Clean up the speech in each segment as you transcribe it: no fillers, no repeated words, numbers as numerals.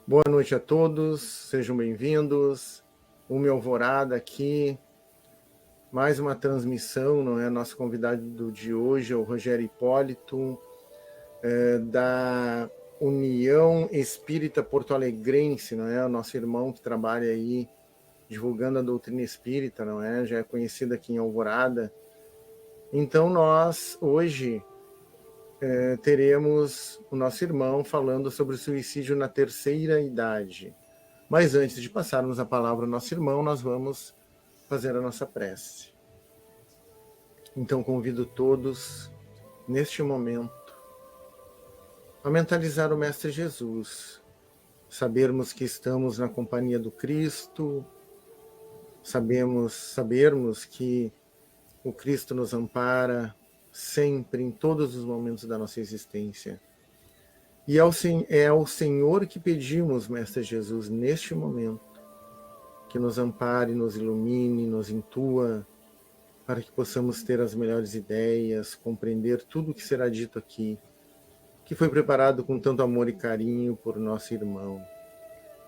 Boa noite a todos, sejam bem-vindos. Uma Alvorada aqui, mais uma transmissão, não é? Nosso convidado de hoje é o Rogério Hipólito, da União Espírita Porto Alegrense, não é? O nosso irmão que trabalha aí divulgando a doutrina espírita, não é? Já é conhecido aqui em Alvorada. Então nós, hoje, teremos o nosso irmão falando sobre o suicídio na terceira idade. Mas antes de passarmos a palavra ao nosso irmão, nós vamos fazer a nossa prece. Então convido todos, neste momento, a mentalizar o Mestre Jesus, sabermos que estamos na companhia do Cristo, sabermos que o Cristo nos ampara sempre, em todos os momentos da nossa existência. E é ao Senhor que pedimos, Mestre Jesus, neste momento, que nos ampare, nos ilumine, nos intua, para que possamos ter as melhores ideias, compreender tudo o que será dito aqui, que foi preparado com tanto amor e carinho por nosso irmão.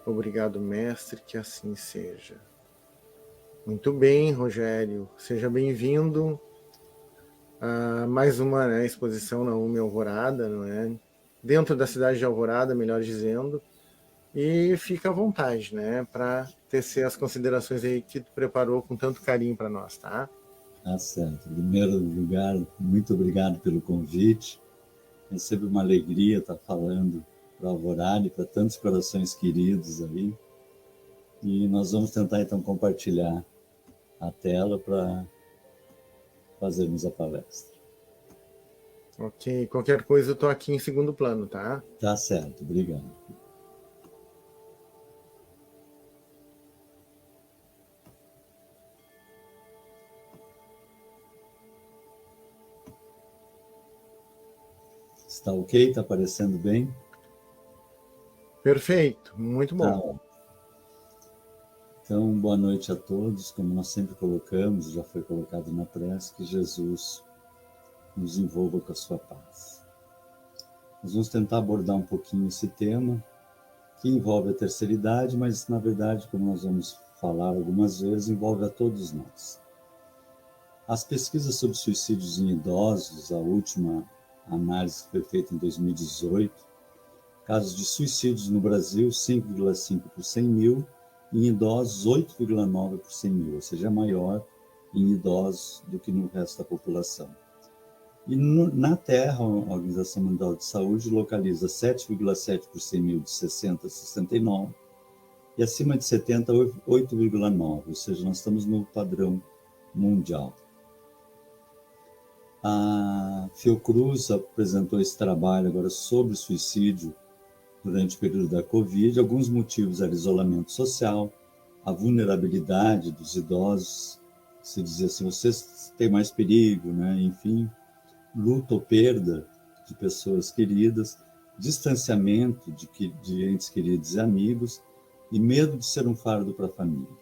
Obrigado, Mestre, que assim seja. Muito bem, Rogério, seja bem-vindo a mais uma exposição na UME Alvorada, não é? Dentro da cidade de Alvorada, melhor dizendo, e fica à vontade, né, para tecer as considerações aí que tu preparou com tanto carinho para nós, tá? Tá certo. Em primeiro lugar, muito obrigado pelo convite. É sempre uma alegria estar falando para Alvorada e para tantos corações queridos aí. E nós vamos tentar, então, compartilhar a tela para fazermos a palestra. Ok, qualquer coisa eu estou aqui em segundo plano, tá? Tá certo, obrigado. Está ok? Está aparecendo bem? Perfeito, muito bom. Tá. Então, boa noite a todos. Como nós sempre colocamos, já foi colocado na prece, que Jesus nos envolva com a sua paz. Nós vamos tentar abordar um pouquinho esse tema, que envolve a terceira idade, mas, na verdade, como nós vamos falar algumas vezes, envolve a todos nós. As pesquisas sobre suicídios em idosos, a última análise que foi feita em 2018, casos de suicídios no Brasil, 5,5 por 100 mil, e em idosos, 8,9 por 100 mil, ou seja, maior em idosos do que no resto da população. E na Terra, a Organização Mundial de Saúde localiza 7,7 por 100 mil de 60 a 69, e acima de 70, 8,9, ou seja, nós estamos no padrão mundial. A Fiocruz apresentou esse trabalho agora sobre suicídio durante o período da Covid. Alguns motivos eram isolamento social, a vulnerabilidade dos idosos, se dizia assim, vocês têm mais perigo, né? Enfim, luto ou perda de pessoas queridas, distanciamento de entes queridos e amigos e medo de ser um fardo para a família.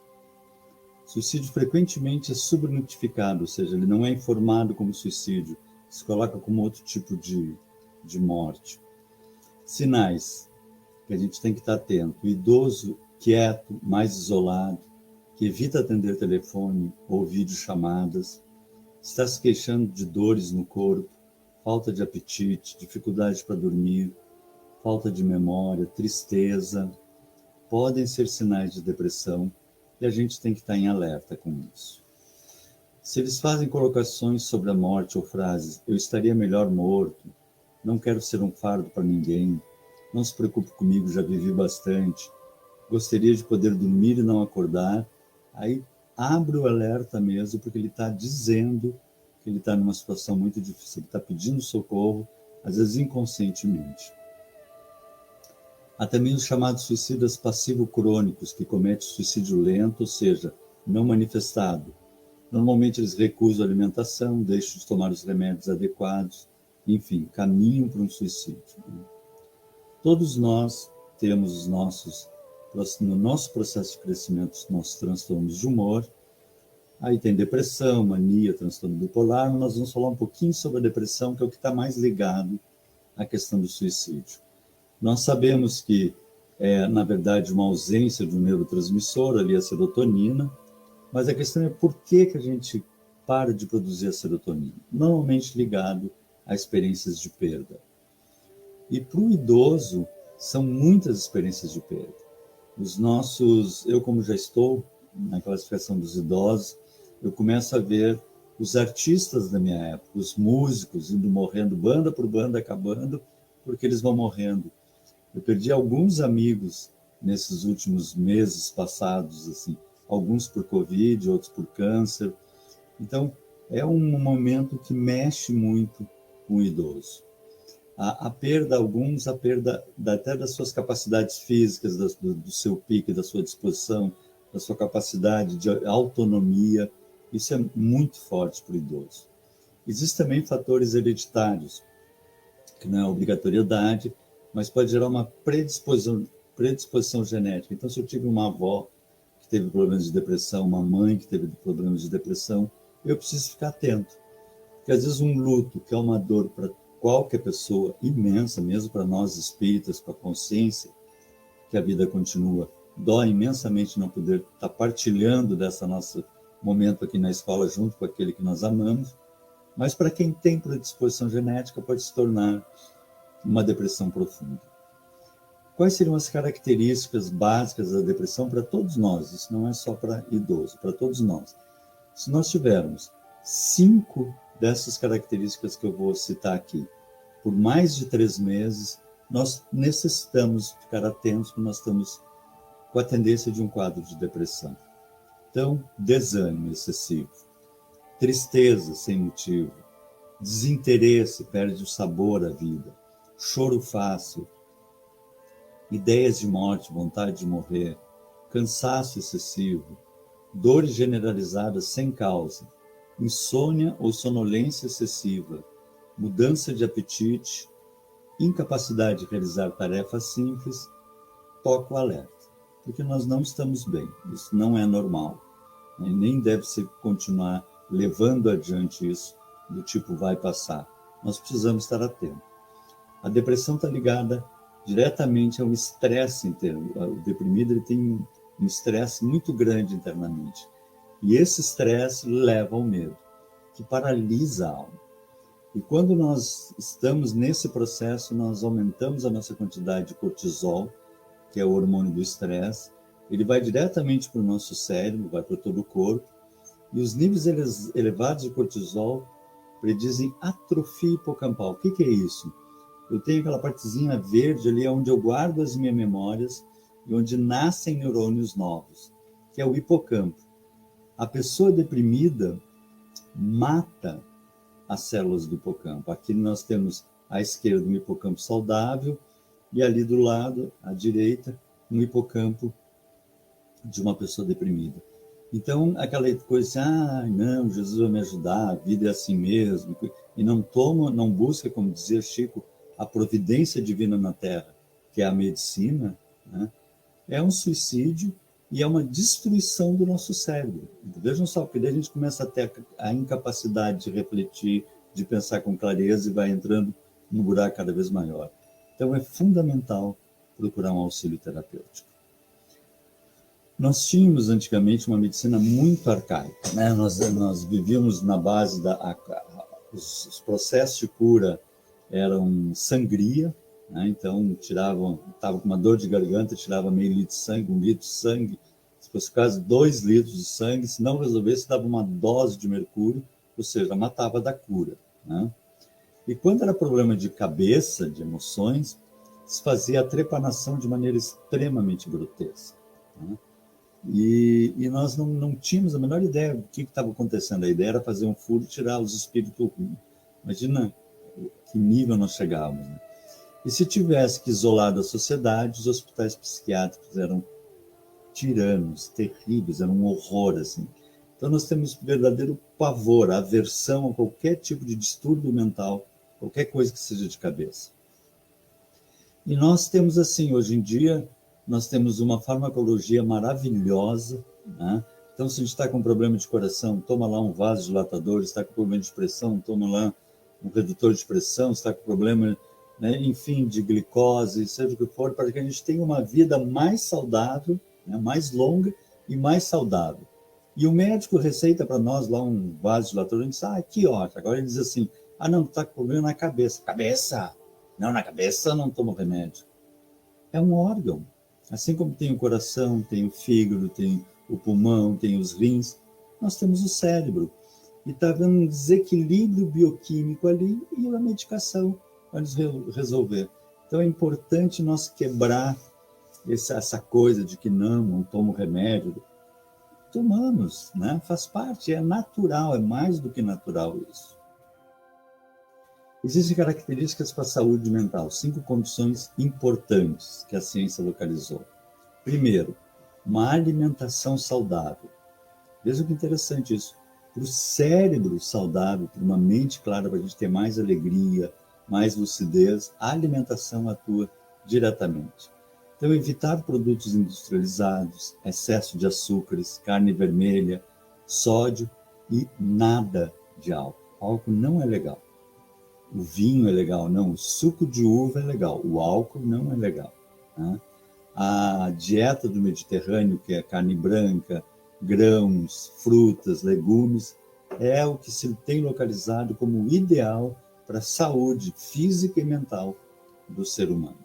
Suicídio frequentemente é subnotificado, ou seja, ele não é informado como suicídio, se coloca como outro tipo de morte. Sinais que a gente tem que estar atento: o idoso quieto, mais isolado, que evita atender telefone ou videochamadas, está se queixando de dores no corpo, falta de apetite, dificuldade para dormir, falta de memória, tristeza, podem ser sinais de depressão e a gente tem que estar em alerta com isso. Se eles fazem colocações sobre a morte ou frases, eu estaria melhor morto, não quero ser um fardo para ninguém, não se preocupe comigo, já vivi bastante, gostaria de poder dormir e não acordar, aí abre o alerta mesmo, porque ele está dizendo que ele está numa situação muito difícil, ele está pedindo socorro, às vezes inconscientemente. Há também os chamados suicidas passivo-crônicos, que cometem suicídio lento, ou seja, não manifestado. Normalmente eles recusam a alimentação, deixam de tomar os remédios adequados, enfim, caminham para um suicídio. Todos nós temos no nosso processo de crescimento, os nossos transtornos de humor. Aí tem depressão, mania, transtorno bipolar, mas nós vamos falar um pouquinho sobre a depressão, que é o que está mais ligado à questão do suicídio. Nós sabemos que é, na verdade, uma ausência de um neurotransmissor, ali a serotonina, mas a questão é por que a gente para de produzir a serotonina? Normalmente ligado a experiências de perda. E para o idoso, são muitas experiências de perda. Eu como já estou na classificação dos idosos, eu começo a ver os artistas da minha época, os músicos indo morrendo, banda por banda, acabando, porque eles vão morrendo. Eu perdi alguns amigos nesses últimos meses passados, assim, alguns por Covid, outros por câncer. Então, é um momento que mexe muito com o idoso. A perda, a perda até das suas capacidades físicas, do seu pique, da sua disposição, da sua capacidade de autonomia, isso é muito forte para o idoso. Existem também fatores hereditários, que não é obrigatoriedade, mas pode gerar uma predisposição genética. Então, se eu tive uma avó que teve problemas de depressão, uma mãe que teve problemas de depressão, eu preciso ficar atento. Porque às vezes um luto, que é uma dor para qualquer pessoa, imensa, mesmo para nós espíritas, com a consciência que a vida continua, dói imensamente não poder estar partilhando dessa nosso momento aqui na escola junto com aquele que nós amamos, mas para quem tem predisposição genética pode se tornar uma depressão profunda. Quais seriam as características básicas da depressão para todos nós? Isso não é só para idoso, para todos nós. Se nós tivermos 5 dessas características que eu vou citar aqui, por mais de 3 meses, nós necessitamos ficar atentos porque nós estamos com a tendência de um quadro de depressão. Então, desânimo excessivo, tristeza sem motivo, desinteresse, perde o sabor à vida, choro fácil, ideias de morte, vontade de morrer, cansaço excessivo, dores generalizadas sem causa, insônia ou sonolência excessiva, mudança de apetite, incapacidade de realizar tarefas simples, toque o alerta, porque nós não estamos bem, isso não é normal, né? Nem deve se continuar levando adiante isso, do tipo vai passar. Nós precisamos estar atentos. A depressão está ligada diretamente ao estresse interno. O deprimido ele tem um estresse muito grande internamente. E esse estresse leva ao medo, que paralisa a alma. E quando nós estamos nesse processo, nós aumentamos a nossa quantidade de cortisol, que é o hormônio do estresse. Ele vai diretamente para o nosso cérebro, vai para todo o corpo. E os níveis elevados de cortisol predizem atrofia hipocampal. O que é isso? Eu tenho aquela partezinha verde ali onde eu guardo as minhas memórias e onde nascem neurônios novos, que é o hipocampo. A pessoa deprimida mata as células do hipocampo. Aqui nós temos à esquerda um hipocampo saudável e ali do lado, à direita, um hipocampo de uma pessoa deprimida. Então, aquela coisa assim, não, Jesus vai me ajudar, a vida é assim mesmo, e não busca, como dizia Chico, a providência divina na Terra, que é a medicina, né? É um suicídio e é uma destruição do nosso cérebro. Vejam só, porque daí a gente começa a ter a incapacidade de refletir, de pensar com clareza e vai entrando num buraco cada vez maior. Então, é fundamental procurar um auxílio terapêutico. Nós tínhamos antigamente uma medicina muito arcaica, né? Nós vivíamos na base os processos de cura eram sangria, né? Então estava com uma dor de garganta, tirava meio litro de sangue, 1 litro de sangue, se fosse caso 2 litros de sangue, se não resolvesse dava uma dose de mercúrio, ou seja, matava da cura, né? E quando era problema de cabeça, de emoções, se fazia a trepanação de maneira extremamente grotesca, né? E nós não tínhamos a menor ideia do que estava acontecendo. A ideia era fazer um furo e tirar os espíritos ruins. Imagina que nível nós chegávamos, né? E se tivesse que isolar da sociedade, os hospitais psiquiátricos eram tiranos, terríveis, eram um horror, assim. Então nós temos verdadeiro pavor, aversão a qualquer tipo de distúrbio mental, qualquer coisa que seja de cabeça. E nós temos assim, hoje em dia, nós temos uma farmacologia maravilhosa, né? Então, se a gente está com problema de coração, toma lá um vasodilatador, está com problema de pressão, toma lá um redutor de pressão, está com problema né, enfim, de glicose, seja o que for, para que a gente tenha uma vida mais saudável, né, mais longa e mais saudável. E o médico receita para nós lá um vaso de latona, e diz, aqui, ó. Agora ele diz assim, não, está com problema na cabeça. Cabeça? Não, na cabeça não tomo remédio. É um órgão. Assim como tem o coração, tem o fígado, tem o pulmão, tem os rins, nós temos o cérebro. E está havendo um desequilíbrio bioquímico ali e a medicação vai nos resolver. Então é importante nós quebrar essa coisa de que não tomo remédio. Tomamos, né? Faz parte, é natural, é mais do que natural isso. Existem características para a saúde mental, 5 condições importantes que a ciência localizou. Primeiro, uma alimentação saudável. Veja que interessante isso. Para o cérebro saudável, para uma mente clara, para a gente ter mais alegria, mais lucidez, a alimentação atua diretamente. Então, evitar produtos industrializados, excesso de açúcares, carne vermelha, sódio e nada de álcool. O álcool não é legal. O vinho é legal, não. O suco de uva é legal. O álcool não é legal. Né? A dieta do Mediterrâneo, que é carne branca, grãos, frutas, legumes, é o que se tem localizado como ideal para a saúde física e mental do ser humano.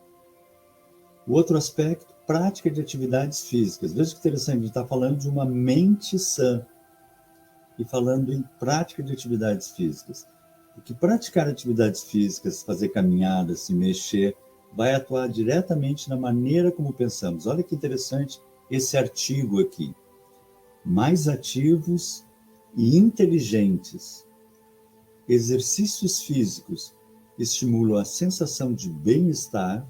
O outro aspecto, prática de atividades físicas. Veja que interessante, a gente está falando de uma mente sã e falando em prática de atividades físicas. Porque praticar atividades físicas, fazer caminhadas, se mexer, vai atuar diretamente na maneira como pensamos. Olha que interessante esse artigo aqui. Mais ativos e inteligentes. Exercícios físicos estimulam a sensação de bem-estar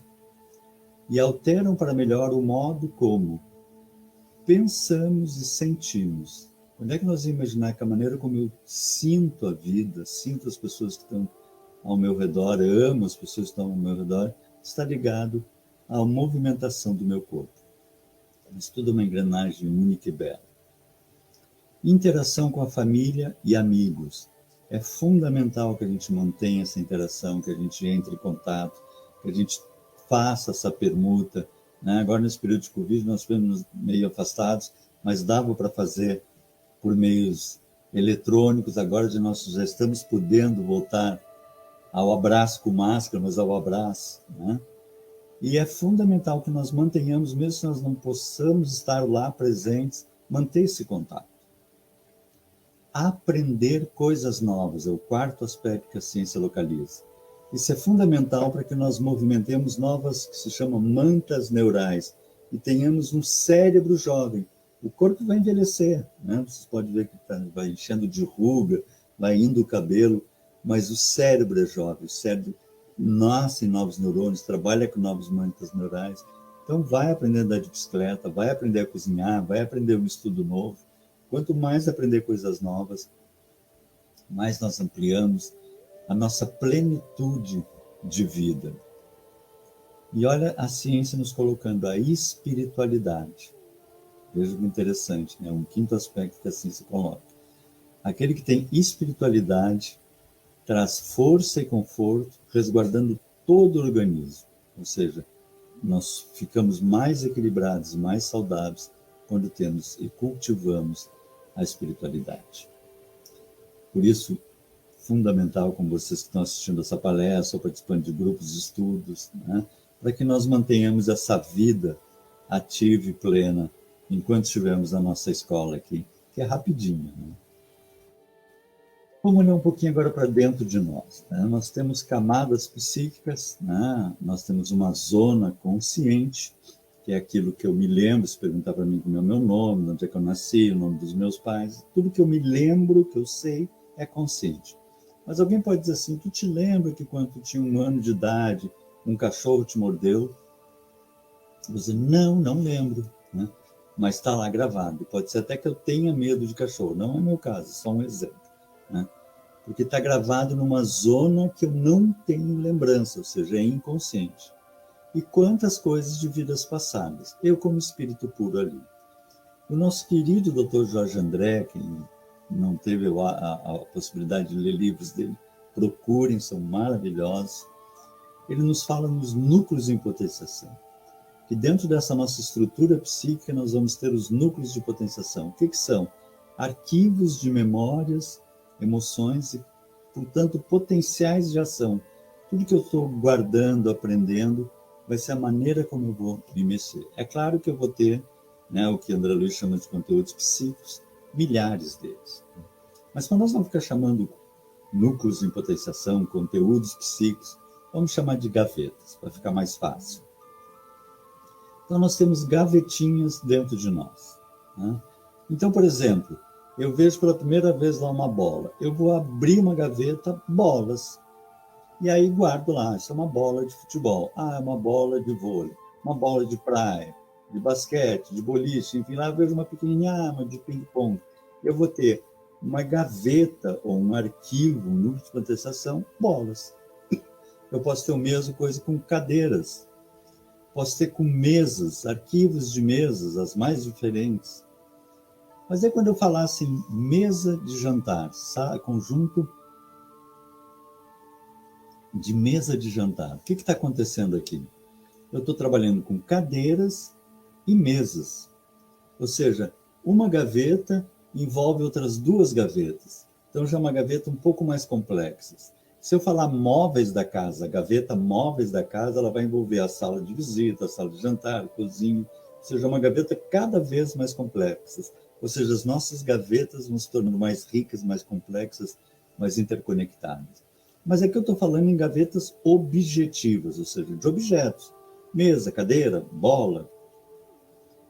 e alteram para melhor o modo como pensamos e sentimos. Quando é que nós vamos imaginar que a maneira como eu sinto a vida, sinto as pessoas que estão ao meu redor, amo as pessoas que estão ao meu redor, está ligado à movimentação do meu corpo. Mas tudo é uma engrenagem única e bela. Interação com a família e amigos. É fundamental que a gente mantenha essa interação, que a gente entre em contato, que a gente faça essa permuta. Né? Agora, nesse período de Covid, nós ficamos meio afastados, mas dava para fazer por meios eletrônicos. Agora nós já estamos podendo voltar ao abraço com máscara, mas ao abraço. Né? E é fundamental que nós mantenhamos, mesmo que nós não possamos estar lá presentes, manter esse contato. Aprender coisas novas é o quarto aspecto que a ciência localiza. Isso é fundamental para que nós movimentemos novas, que se chamam mantas neurais, e tenhamos um cérebro jovem. O corpo vai envelhecer, né? Vocês podem ver que vai enchendo de ruga, vai indo o cabelo, mas o cérebro é jovem, o cérebro nasce em novos neurônios, trabalha com novas mantas neurais. Então vai aprender a andar de bicicleta, vai aprender a cozinhar, vai aprender um estudo novo. Quanto mais aprender coisas novas, mais nós ampliamos a nossa plenitude de vida. E olha a ciência nos colocando a espiritualidade. Veja que interessante, né? Um quinto aspecto que a ciência coloca. Aquele que tem espiritualidade traz força e conforto, resguardando todo o organismo. Ou seja, nós ficamos mais equilibrados e mais saudáveis quando temos e cultivamos a espiritualidade. Por isso, fundamental, como vocês que estão assistindo essa palestra ou participando de grupos de estudos, né, para que nós mantenhamos essa vida ativa e plena enquanto estivermos na nossa escola aqui, que é rapidinho. Né? Vamos olhar um pouquinho agora para dentro de nós. Né? Nós temos camadas psíquicas, né? Nós temos uma zona consciente, que é aquilo que eu me lembro, se perguntar para mim como é o meu nome, onde é que eu nasci, o nome dos meus pais, tudo que eu me lembro, que eu sei, é consciente. Mas alguém pode dizer assim, tu te lembra que quando tu tinha 1 ano de idade, um cachorro te mordeu? Você, não lembro, né? Mas está lá gravado. Pode ser até que eu tenha medo de cachorro, não é meu caso, só um exemplo. Né? Porque está gravado numa zona que eu não tenho lembrança, ou seja, é inconsciente. E quantas coisas de vidas passadas, eu como espírito puro ali. O nosso querido Dr. Jorge André, que não teve a possibilidade de ler livros dele, procurem, são maravilhosos. ele nos fala nos núcleos em potenciação. Que dentro dessa nossa estrutura psíquica nós vamos ter os núcleos de potenciação. O que são? Arquivos de memórias, emoções e, portanto, potenciais de ação. Tudo que eu estou guardando, aprendendo, vai ser a maneira como eu vou me mexer. É claro que eu vou ter, né, o que André Luiz chama de conteúdos psíquicos, milhares deles. Mas para nós não ficar chamando núcleos em potenciação, conteúdos psíquicos, vamos chamar de gavetas, para ficar mais fácil. Então nós temos gavetinhas dentro de nós, né? Então, por exemplo, eu vejo pela primeira vez lá uma bola, eu vou abrir uma gaveta, bolas, e aí guardo lá, isso é uma bola de futebol, é uma bola de vôlei, uma bola de praia, de basquete, de boliche, enfim, lá eu vejo uma pequenininha, uma de ping-pong. Eu vou ter uma gaveta ou um arquivo, um núcleo de potenciação, bolas. Eu posso ter a mesma coisa com cadeiras, posso ter com mesas, arquivos de mesas, as mais diferentes. Mas aí quando eu falar assim, mesa de jantar, conjunto de mesa de jantar, o que está acontecendo aqui? Eu estou trabalhando com cadeiras e mesas. Ou seja, uma gaveta envolve outras duas gavetas. Então já é uma gaveta um pouco mais complexa. Se eu falar móveis da casa, a gaveta móveis da casa, ela vai envolver a sala de visita, a sala de jantar, a cozinha, ou seja, uma gaveta cada vez mais complexa. Ou seja, as nossas gavetas vão se tornando mais ricas, mais complexas, mais interconectadas. Mas aqui eu estou falando em gavetas objetivas, ou seja, de objetos. Mesa, cadeira, bola.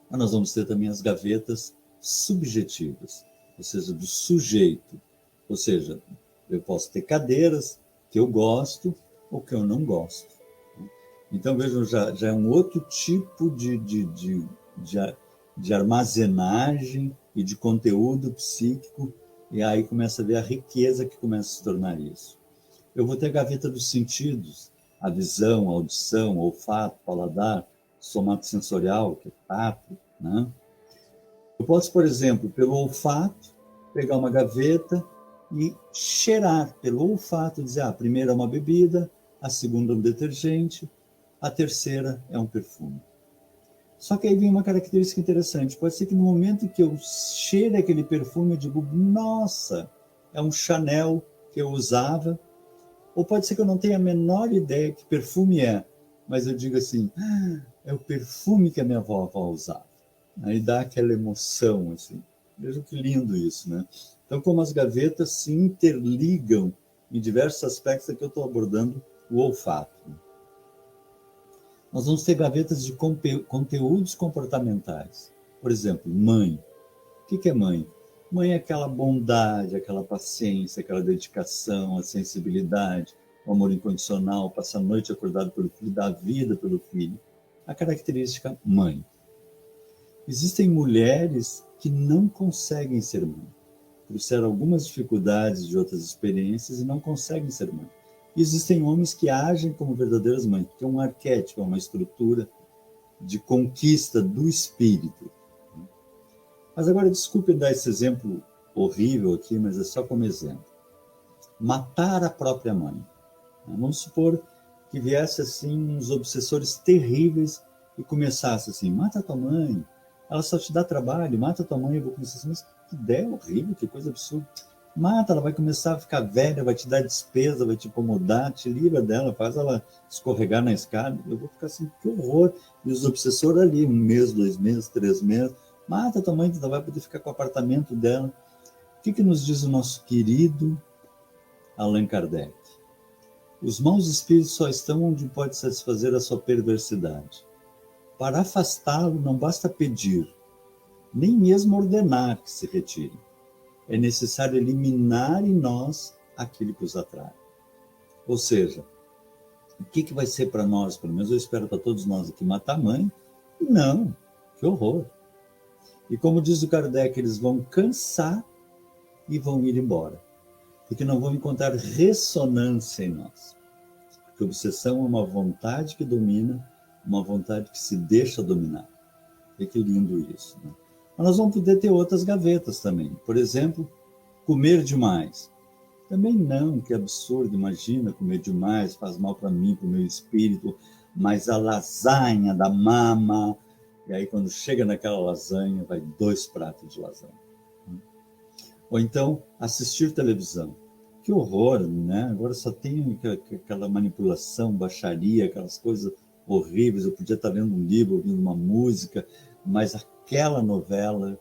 Mas nós vamos ter também as gavetas subjetivas, ou seja, do sujeito. Ou seja, eu posso ter cadeiras que eu gosto ou que eu não gosto. Então, vejam, já é um outro tipo de armazenagem e de conteúdo psíquico, e aí começa a ver a riqueza que começa a se tornar isso. Eu vou ter a gaveta dos sentidos, a visão, a audição, o olfato, paladar, somato sensorial, que é tato, né? Eu posso, por exemplo, pelo olfato, pegar uma gaveta e cheirar pelo olfato, dizer, a primeira é uma bebida, a segunda é um detergente, a terceira é um perfume. Só que aí vem uma característica interessante. Pode ser que no momento que eu cheire aquele perfume, eu digo, nossa, é um Chanel que eu usava. Ou pode ser que eu não tenha a menor ideia que perfume é, mas eu digo assim, é o perfume que a minha avó usava. Aí dá aquela emoção, assim. Veja que lindo isso, né? Então, como as gavetas se interligam em diversos aspectos, aqui eu estou abordando o olfato. Nós vamos ter gavetas de conteúdos comportamentais. Por exemplo, mãe. O que é mãe? Mãe é aquela bondade, aquela paciência, aquela dedicação, a sensibilidade, o amor incondicional, passar a noite acordado pelo filho, dar vida pelo filho. A característica mãe. Existem mulheres que não conseguem ser mãe. Trouxeram algumas dificuldades de outras experiências e não conseguem ser mãe. E existem homens que agem como verdadeiras mães, que é um arquétipo, é uma estrutura de conquista do espírito. Mas agora, desculpe dar esse exemplo horrível aqui, mas é só como exemplo. Matar a própria mãe. Vamos supor que viesse assim uns obsessores terríveis e começasse assim, mata a tua mãe, ela só te dá trabalho, mata a tua mãe. Eu vou começar assim, mas que ideia horrível, que coisa absurda. Mata, ela vai começar a ficar velha, vai te dar despesa, vai te incomodar, te livra dela, faz ela escorregar na escada. Eu vou ficar assim, que horror. E os obsessores ali, 1 mês, 2 meses, 3 meses, mata a tua mãe, tu não vai poder ficar com o apartamento dela. O que nos diz o nosso querido Allan Kardec? Os maus espíritos só estão onde pode satisfazer a sua perversidade. Para afastá-lo não basta pedir, nem mesmo ordenar que se retire. É necessário eliminar em nós aquilo que os atrai. Ou seja, o que vai ser para nós, pelo menos eu espero para todos nós aqui, matar a mãe? Não, que horror. E como diz o Kardec, eles vão cansar e vão ir embora. Porque não vão encontrar ressonância em nós. Porque obsessão é uma vontade que domina, uma vontade que se deixa dominar. E que lindo isso, né? Mas nós vamos poder ter outras gavetas também. Por exemplo, comer demais. Também não, que absurdo, imagina comer demais, faz mal para mim, para o meu espírito, mas a lasanha da mama, e aí quando chega naquela lasanha, vai 2 pratos de lasanha. Ou então, assistir televisão. Que horror, né? Agora só tem aquela manipulação, baixaria, aquelas coisas horríveis. Eu podia estar lendo um livro, ouvindo uma música, mas aquela novela,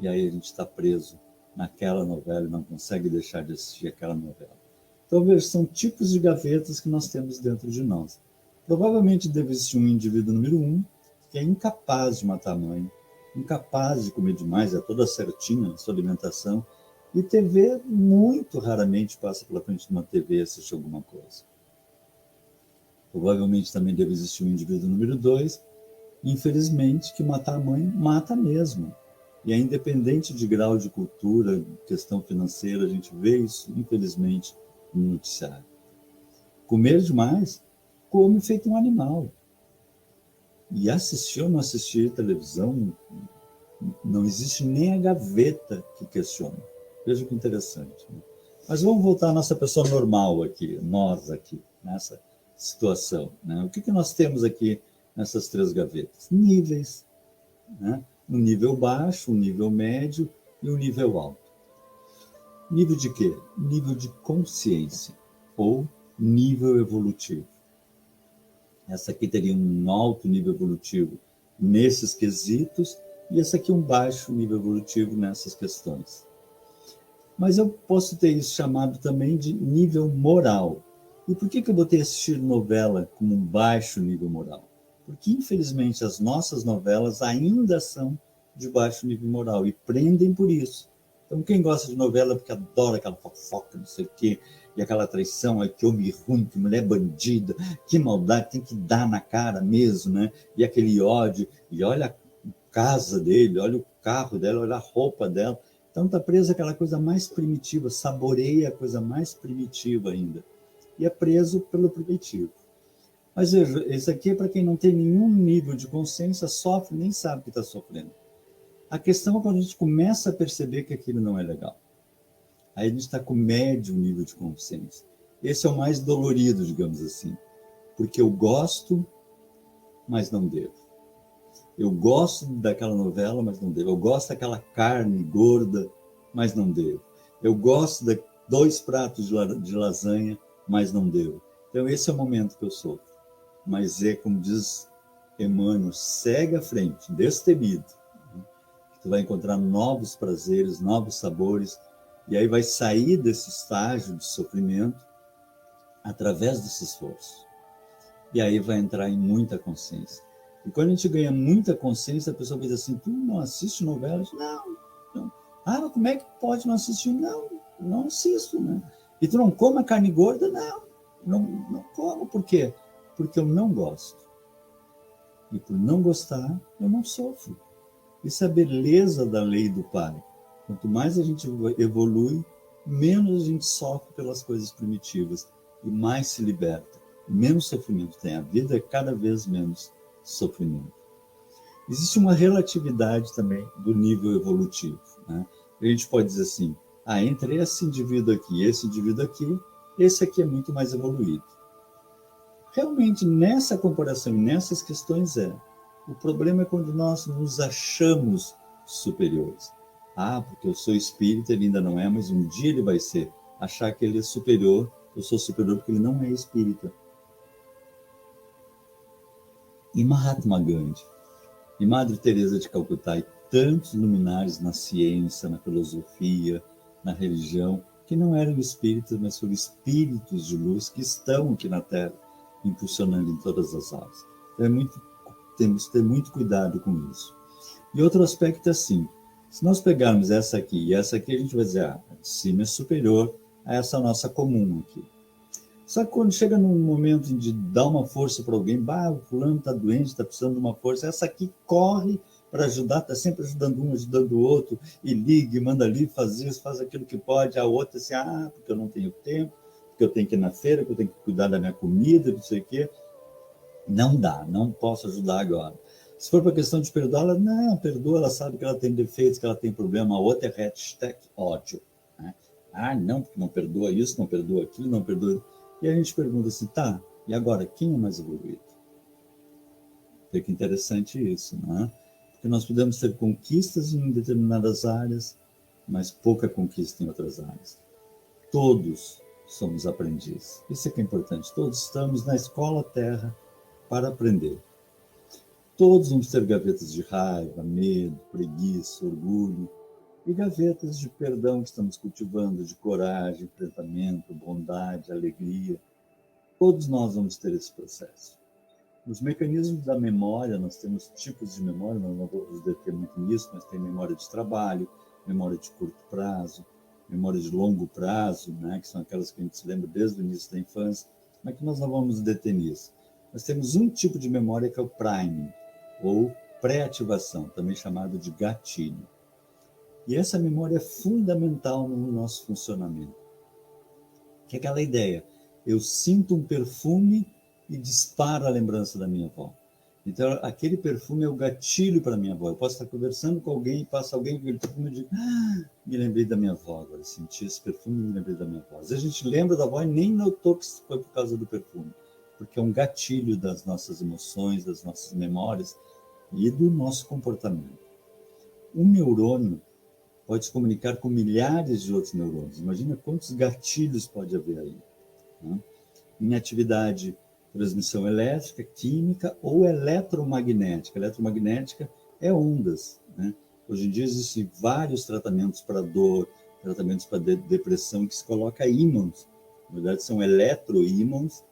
e aí a gente está preso naquela novela e não consegue deixar de assistir aquela novela. Então, veja, são tipos de gavetas que nós temos dentro de nós. Provavelmente deve existir um indivíduo número 1, que é incapaz de matar a mãe, incapaz de comer demais, é toda certinha na sua alimentação, e TV muito raramente passa pela frente de uma TV e assiste alguma coisa. Provavelmente também deve existir um indivíduo número 2, infelizmente, que matar a mãe mata mesmo. E é independente de grau de cultura, questão financeira, a gente vê isso, infelizmente, no noticiário. Comer demais, come feito um animal. E assistir ou não assistir televisão, não existe nem a gaveta que questiona. Veja que interessante. Né? Mas vamos voltar à nossa pessoa normal aqui, nós aqui, nessa situação. Né? O que nós temos aqui nessas 3 gavetas? Níveis. Né? Um nível baixo, um nível médio e um nível alto. Nível de quê? Nível de consciência ou nível evolutivo. Essa aqui teria um alto nível evolutivo nesses quesitos e essa aqui um baixo nível evolutivo nessas questões. Mas eu posso ter isso chamado também de nível moral. E por que eu botei assistir novela como um baixo nível moral? Porque, infelizmente, as nossas novelas ainda são de baixo nível moral e prendem por isso. Então, quem gosta de novela porque adora aquela fofoca, não sei o quê, e aquela traição, que homem ruim, que mulher bandida, que maldade, tem que dar na cara mesmo, né? E aquele ódio, e olha a casa dele, olha o carro dela, olha a roupa dela. Então, está presa aquela coisa mais primitiva, saboreia a coisa mais primitiva ainda. E é preso pelo primitivo. Mas veja, esse aqui é para quem não tem nenhum nível de consciência, sofre, nem sabe que está sofrendo. A questão é quando a gente começa a perceber que aquilo não é legal. Aí a gente está com médio nível de consciência. Esse é o mais dolorido, digamos assim. Porque eu gosto, mas não devo. Eu gosto daquela novela, mas não devo. Eu gosto daquela carne gorda, mas não devo. Eu gosto de 2 pratos de lasanha, mas não devo. Então, esse é o momento que eu sofro. Mas é, como diz Emmanuel, segue à frente, destemido. Tu vai encontrar novos prazeres, novos sabores, e aí vai sair desse estágio de sofrimento através desse esforço. E aí vai entrar em muita consciência. E quando a gente ganha muita consciência, a pessoa diz assim, tu não assiste novelas? Não. Ah, mas como é que pode não assistir? Não assisto, né? E tu não come carne gorda? Não como. Por quê? Porque eu não gosto. E por não gostar, eu não sofro. Isso é a beleza da lei do Pai. Quanto mais a gente evolui, menos a gente sofre pelas coisas primitivas e mais se liberta. Menos sofrimento tem. A vida é cada vez menos sofrimento. Existe uma relatividade também do nível evolutivo. Né? A gente pode dizer assim, entre esse indivíduo aqui e esse indivíduo aqui, esse aqui é muito mais evoluído. Realmente, nessa comparação e nessas questões o problema é quando nós nos achamos superiores. Porque eu sou espírita, ele ainda não é, mas um dia ele vai ser. Achar que ele é superior, eu sou superior porque ele não é espírita. E Mahatma Gandhi, e Madre Teresa de Calcutá, e tantos luminares na ciência, na filosofia, na religião, que não eram espíritas, mas foram espíritos de luz que estão aqui na Terra, impulsionando em todas as áreas. Então, temos que ter muito cuidado com isso. E outro aspecto é assim, se nós pegarmos essa aqui e essa aqui, a gente vai dizer, a de cima é superior a essa nossa comum aqui. Só que quando chega num momento de dar uma força para alguém, o fulano está doente, está precisando de uma força, essa aqui corre para ajudar, está sempre ajudando um, ajudando o outro, e liga, e manda ali, faz isso, faz aquilo que pode, a outra assim, porque eu não tenho tempo, porque eu tenho que ir na feira, porque eu tenho que cuidar da minha comida, não sei o quê. Não dá, não posso ajudar agora. Se for para a questão de perdoar, ela não perdoa, ela sabe que ela tem defeitos, que ela tem problema. A outra é hashtag ódio. Né? Ah, não, porque não perdoa isso, não perdoa aquilo, não perdoa... E a gente pergunta assim, tá, e agora, quem é mais evoluído? Vê que interessante isso, né? Porque nós podemos ter conquistas em determinadas áreas, mas pouca conquista em outras áreas. Todos somos aprendizes. Isso é que é importante. Todos estamos na escola terra para aprender. Todos vamos ter gavetas de raiva, medo, preguiça, orgulho, e gavetas de perdão que estamos cultivando, de coragem, enfrentamento, bondade, alegria. Todos nós vamos ter esse processo. Os mecanismos da memória, nós temos tipos de memória, não vou nos deter muito nisso, mas tem memória de trabalho, memória de curto prazo, memória de longo prazo, né, que são aquelas que a gente se lembra desde o início da infância, mas que nós não vamos nos deter nisso. Nós temos um tipo de memória que é o priming, ou pré-ativação, também chamado de gatilho. E essa memória é fundamental no nosso funcionamento. Que é aquela ideia, eu sinto um perfume e dispara a lembrança da minha avó. Então, aquele perfume é o gatilho para a minha avó. Eu posso estar conversando com alguém e passa alguém com aquele perfume e digo, me lembrei da minha avó agora, senti esse perfume e me lembrei da minha avó. Às vezes a gente lembra da avó e nem notou que foi por causa do perfume, porque é um gatilho das nossas emoções, das nossas memórias e do nosso comportamento. Um neurônio pode se comunicar com milhares de outros neurônios. Imagina quantos gatilhos pode haver aí, né? Em atividade, transmissão elétrica, química ou eletromagnética. Eletromagnética é ondas, né? Hoje em dia existem vários tratamentos para dor, tratamentos para depressão, que se coloca ímãs. Na verdade, são eletroímãs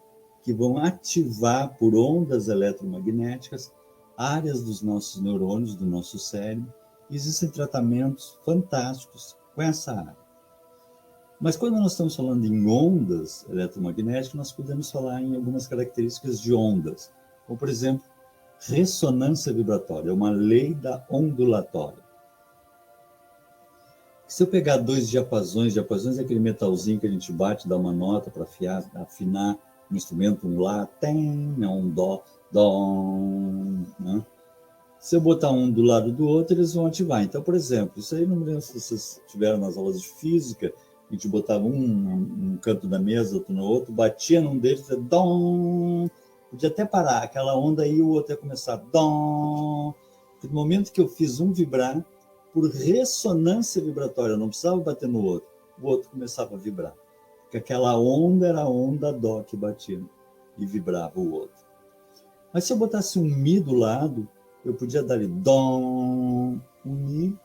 que vão ativar por ondas eletromagnéticas áreas dos nossos neurônios, do nosso cérebro. Existem tratamentos fantásticos com essa área. Mas quando nós estamos falando em ondas eletromagnéticas, nós podemos falar em algumas características de ondas, como, por exemplo, ressonância vibratória, é uma lei da ondulatória. Se eu pegar dois diapasões é aquele metalzinho que a gente bate, dá uma nota para afinar um instrumento, um lá, tem, um dó, dom, né? Se eu botar um do lado do outro, eles vão ativar. Então, por exemplo, isso aí não me lembro se vocês tiveram nas aulas de física, a gente botava um canto da mesa, outro no outro, batia num deles, e dom, podia até parar, aquela onda aí, o outro ia começar, dom. No momento que eu fiz um vibrar, por ressonância vibratória, eu não precisava bater no outro, o outro começava a vibrar. Porque aquela onda era a onda dó que batia e vibrava o outro. Mas se eu botasse um mi do lado, eu podia dar ali dom, um mi,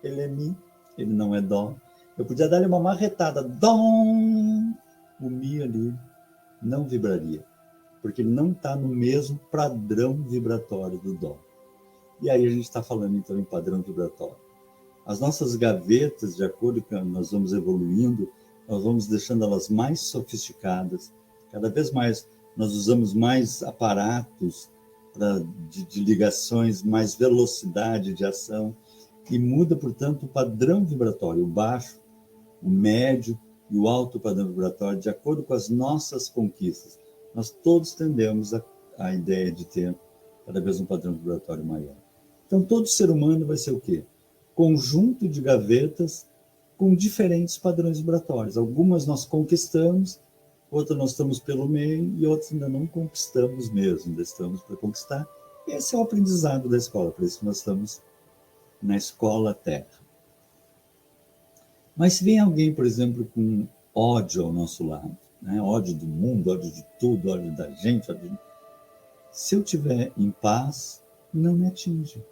ele é mi, ele não é dó. Eu podia dar-lhe uma marretada, dom, o mi ali não vibraria, porque ele não está no mesmo padrão vibratório do dó. E aí a gente está falando então em padrão vibratório. As nossas gavetas, de acordo com nós vamos evoluindo, nós vamos deixando elas mais sofisticadas, cada vez mais nós usamos mais aparatos de ligações, mais velocidade de ação, e muda, portanto, o padrão vibratório, o baixo, o médio e o alto padrão vibratório, de acordo com as nossas conquistas. Nós todos tendemos a ideia de ter cada vez um padrão vibratório maior. Então, todo ser humano vai ser o quê? Conjunto de gavetas com diferentes padrões vibratórios. Algumas nós conquistamos, outras nós estamos pelo meio e outras ainda não conquistamos mesmo, ainda estamos para conquistar. E esse é o aprendizado da escola, por isso que nós estamos na escola Terra. Mas se vem alguém, por exemplo, com ódio ao nosso lado, né? Ódio do mundo, ódio de tudo, ódio da gente, se eu estiver em paz, não me atinge.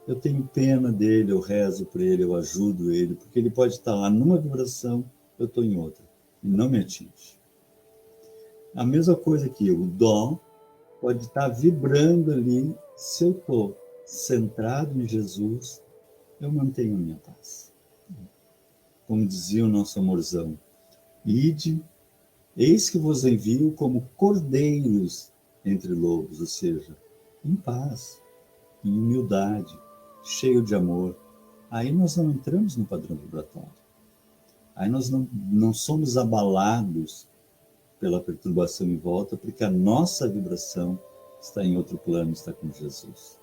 Eu tenho pena dele, eu rezo por ele, eu ajudo ele, porque ele pode estar lá numa vibração, eu estou em outra, e não me atinge. A mesma coisa que o dó pode estar vibrando ali, se eu estou centrado em Jesus, eu mantenho a minha paz. Como dizia o nosso amorzão, ide, eis que vos envio como cordeiros entre lobos, ou seja, em paz, em humildade, cheio de amor. Aí nós não entramos no padrão vibratório. Aí nós não somos abalados pela perturbação em volta, porque a nossa vibração está em outro plano, está com Jesus.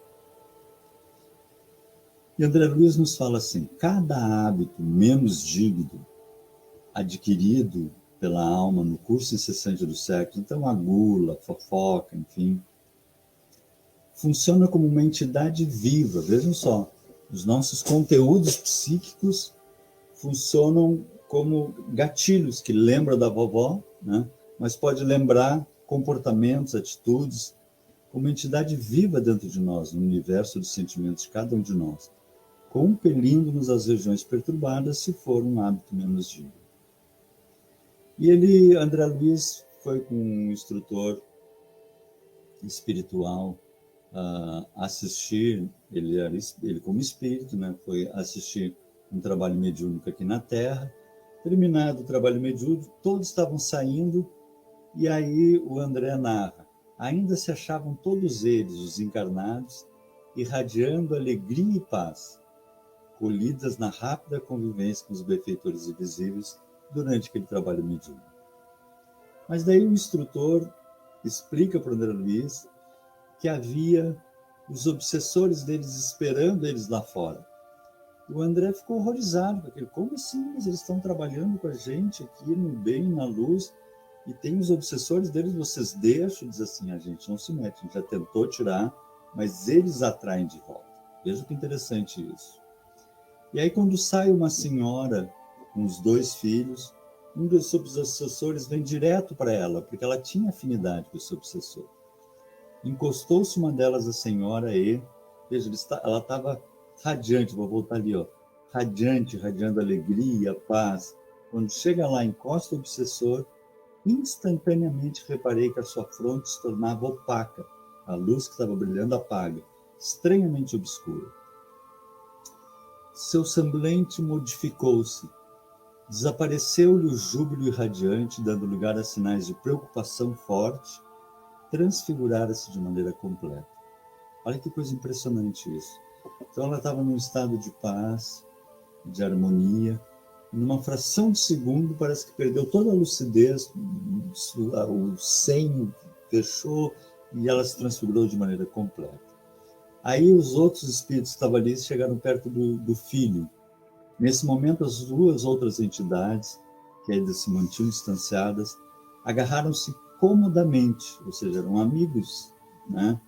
E André Luiz nos fala assim: cada hábito menos digno adquirido pela alma no curso incessante do século, então a gula, a fofoca, enfim, funciona como uma entidade viva. Vejam só, os nossos conteúdos psíquicos funcionam como gatilhos que lembram da vovó, né? Mas pode lembrar comportamentos, atitudes, como uma entidade viva dentro de nós, no universo dos sentimentos de cada um de nós, compelindo-nos às regiões perturbadas se for um hábito menos digno. E André Luiz, foi com um instrutor espiritual assistir, ele como espírito, né, foi assistir um trabalho mediúnico aqui na Terra. Terminado o trabalho mediúnico, todos estavam saindo, e aí o André narra: ainda se achavam todos eles, os encarnados, irradiando alegria e paz, colhidas na rápida convivência com os benfeitores invisíveis durante aquele trabalho mediúnico. Mas daí o instrutor explica para o André Luiz que havia os obsessores deles esperando eles lá fora. O André ficou horrorizado com aquilo. Como assim? Mas eles estão trabalhando com a gente aqui no bem, na luz, e tem os obsessores deles, vocês deixam? Diz assim: a gente não se mete, a gente já tentou tirar, mas eles atraem de volta. Veja que interessante isso. E aí, quando sai uma senhora com os 2 filhos, um dos obsessores vem direto para ela, porque ela tinha afinidade com esse obsessor. Encostou-se uma delas, a senhora, e, veja, ela estava radiante, vou voltar ali, ó, radiante, radiando alegria, paz. Quando chega lá, encosta o obsessor, instantaneamente reparei que a sua fronte se tornava opaca, a luz que estava brilhando apaga, estranhamente obscura. Seu semblante modificou-se, desapareceu-lhe o júbilo irradiante, dando lugar a sinais de preocupação forte, transfigurara-se de maneira completa. Olha que coisa impressionante isso. Então ela estava num estado de paz, de harmonia, e numa fração de segundo parece que perdeu toda a lucidez, o senho fechou e ela se transfigurou de maneira completa. Aí os outros espíritos que estavam ali chegaram perto do filho. Nesse momento, as 2 outras entidades, que ainda se mantinham distanciadas, agarraram-se comodamente, ou seja, eram amigos, né?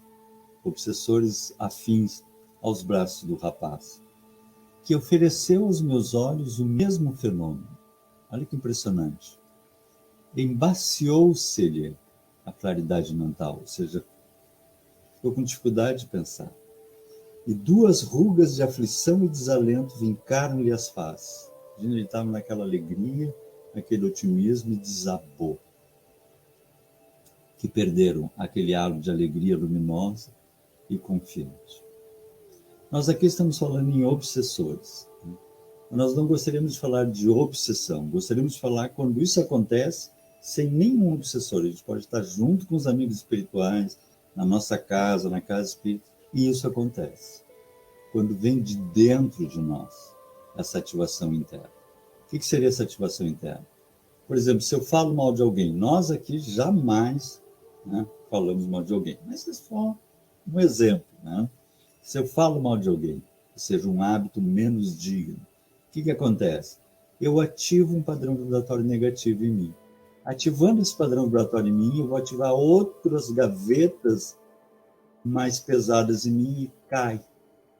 Obsessores afins aos braços do rapaz, que ofereceu aos meus olhos o mesmo fenômeno. Olha que impressionante. Embaciou-se-lhe a claridade mental, ou seja, ficou com dificuldade de pensar. E 2 rugas de aflição e desalento vincaram-lhe as faces. Ele estava naquela alegria, naquele otimismo, e desabou. Que perderam aquele halo de alegria luminosa e confiante. Nós aqui estamos falando em obsessores. Nós não gostaríamos de falar de obsessão, gostaríamos de falar quando isso acontece sem nenhum obsessor. A gente pode estar junto com os amigos espirituais, na nossa casa, na casa espírita, e isso acontece. Quando vem de dentro de nós, essa ativação interna. O que seria essa ativação interna? Por exemplo, se eu falo mal de alguém, nós aqui jamais, né, falamos mal de alguém, mas isso é só um exemplo, né? Se eu falo mal de alguém, ou seja, um hábito menos digno, o que acontece? Eu ativo um padrão vibratório negativo em mim. Ativando esse padrão vibratório em mim, eu vou ativar outras gavetas mais pesadas em mim e cai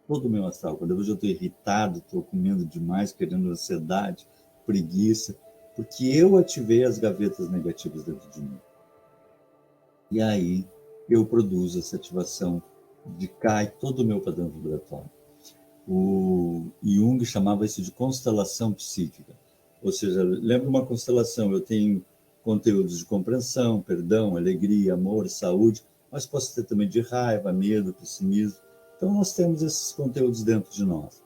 todo o meu astral. Quando eu estou irritado, estou com medo demais, querendo ansiedade, preguiça, porque eu ativei as gavetas negativas dentro de mim. E aí eu produzo essa ativação de cai todo o meu padrão vibratório. O Jung chamava isso de constelação psíquica. Ou seja, lembra uma constelação, eu tenho conteúdos de compreensão, perdão, alegria, amor, saúde, mas posso ter também de raiva, medo, pessimismo. Então nós temos esses conteúdos dentro de nós.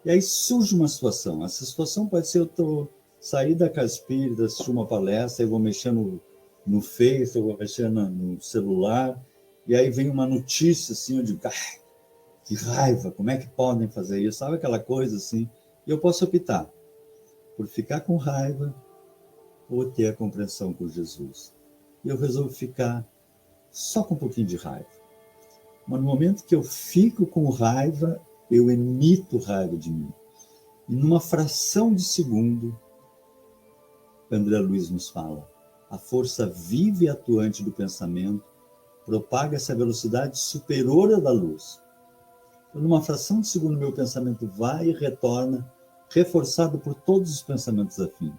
E aí surge uma situação. Essa situação pode ser eu sair da casa espírita, assistir uma palestra, eu vou mexer no Face, eu vou mexer no celular, e aí vem uma notícia assim, eu digo, que raiva, como é que podem fazer isso? Sabe aquela coisa assim? E eu posso optar por ficar com raiva ou ter a compreensão com Jesus. E eu resolvo ficar só com um pouquinho de raiva. Mas no momento que eu fico com raiva, eu emito raiva de mim. E numa fração de segundo, André Luiz nos fala, a força viva e atuante do pensamento propaga essa velocidade superior à da luz. Então, numa fração de segundo, meu pensamento vai e retorna, reforçado por todos os pensamentos afins.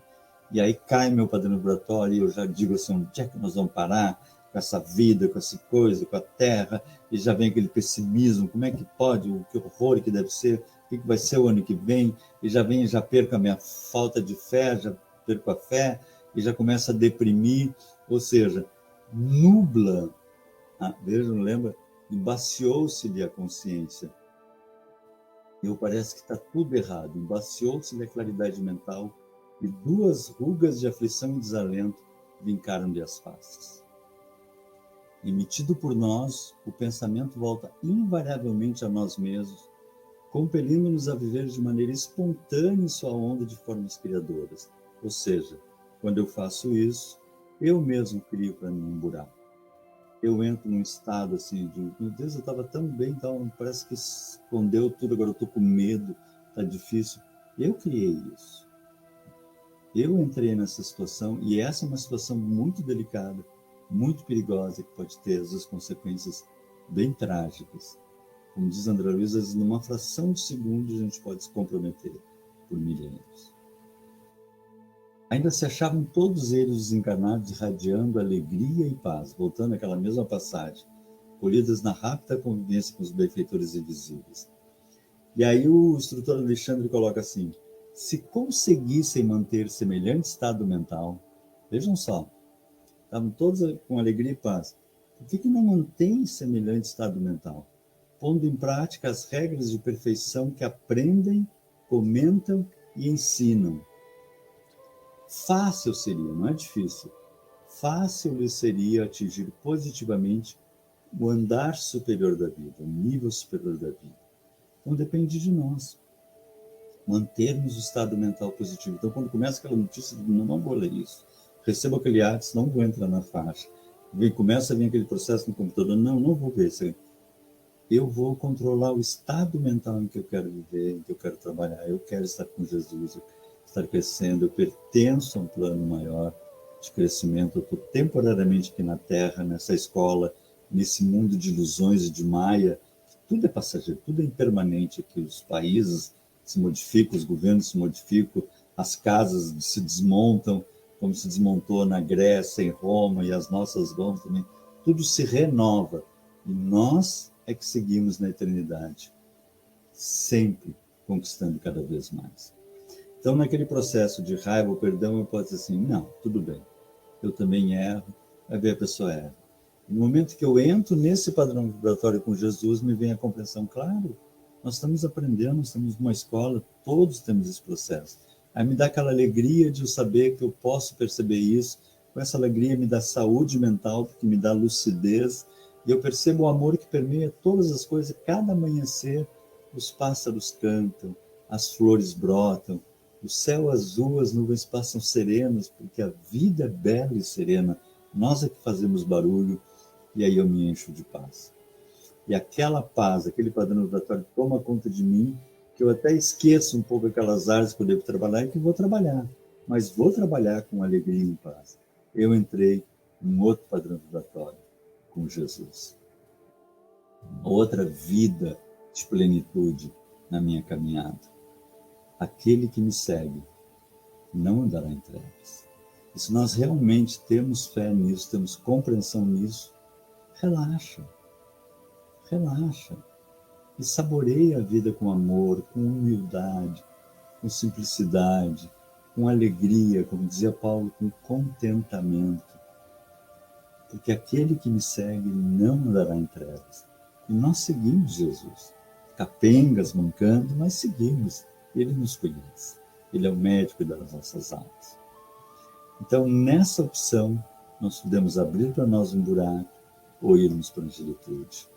E aí cai meu padrão vibratório e eu já digo assim, onde é que nós vamos parar com essa vida, com essa coisa, com a Terra? E já vem aquele pessimismo, como é que pode, que horror que deve ser, o que vai ser o ano que vem? E já vem, já perco a minha falta de fé, já perco a fé, e já começa a deprimir, ou seja, nubla, vejam, lembra? Embaciou-se-lhe a consciência. Eu parece que está tudo errado, embaciou-se-lhe a claridade mental, e 2 rugas de aflição e desalento vincaram-lhe as faces. Emitido por nós, o pensamento volta invariavelmente a nós mesmos, compelindo-nos a viver de maneira espontânea em sua onda de formas criadoras. Ou seja, quando eu faço isso, eu mesmo crio para mim um buraco. Eu entro num estado assim de, meu Deus, eu estava tão bem, então parece que escondeu tudo, agora eu estou com medo, está difícil. Eu criei isso. Eu entrei nessa situação e essa é uma situação muito delicada, muito perigosa, que pode ter as consequências bem trágicas. Como diz André Luiz, às vezes, numa fração de segundo a gente pode se comprometer por milênios. Ainda se achavam todos eles desencarnados irradiando alegria e paz, voltando àquela mesma passagem, colhidas na rápida convivência com os benfeitores invisíveis. E aí o instrutor Alexandre coloca assim, se conseguissem manter semelhante estado mental, vejam só, estavam todos com alegria e paz, por que não mantém semelhante estado mental? Pondo em prática as regras de perfeição que aprendem, comentam e ensinam. Fácil seria, não é difícil, fácil lhe seria atingir positivamente o andar superior da vida, o nível superior da vida. Então depende de nós mantermos o estado mental positivo. Então quando começa aquela notícia, não vou ler isso, recebo aquele WhatsApp, não vou entrar na faixa, começa a vir aquele processo no computador, não vou ver isso aí. Eu vou controlar o estado mental em que eu quero viver, em que eu quero trabalhar, eu quero estar com Jesus, estar crescendo, eu pertenço a um plano maior de crescimento, eu estou temporariamente aqui na Terra, nessa escola, nesse mundo de ilusões e de maia, tudo é passageiro, tudo é impermanente aqui, os países se modificam, os governos se modificam, as casas se desmontam, como se desmontou na Grécia, em Roma, e as nossas vão também, tudo se renova, e nós é que seguimos na eternidade, sempre conquistando cada vez mais. Então, naquele processo de raiva ou perdão, eu posso dizer assim, não, tudo bem, eu também erro, vai ver a pessoa erra. No momento que eu entro nesse padrão vibratório com Jesus, me vem a compreensão, claro, nós estamos aprendendo, nós estamos numa escola, todos temos esse processo. Aí me dá aquela alegria de eu saber que eu posso perceber isso, com essa alegria me dá saúde mental, porque me dá lucidez, e eu percebo o amor que permeia todas as coisas, cada amanhecer, os pássaros cantam, as flores brotam, o céu azul, as nuvens passam serenas, porque a vida é bela e serena, nós é que fazemos barulho, e aí eu me encho de paz. E aquela paz, aquele padrão vibratório toma conta de mim, que eu até esqueço um pouco aquelas áreas que eu devo trabalhar e que vou trabalhar, mas vou trabalhar com alegria e paz. Eu entrei em outro padrão vibratório com Jesus. Outra vida de plenitude na minha caminhada. Aquele que me segue não andará em trevas. E se nós realmente temos fé nisso, temos compreensão nisso, relaxa. Relaxa. E saboreia a vida com amor, com humildade, com simplicidade, com alegria, como dizia Paulo, com contentamento. Porque aquele que me segue não andará em trevas. E nós seguimos Jesus. Capengas, mancando, mas seguimos. Ele nos conhece. Ele é o médico das nossas almas. Então, nessa opção, nós podemos abrir para nós um buraco ou irmos para a angelitude.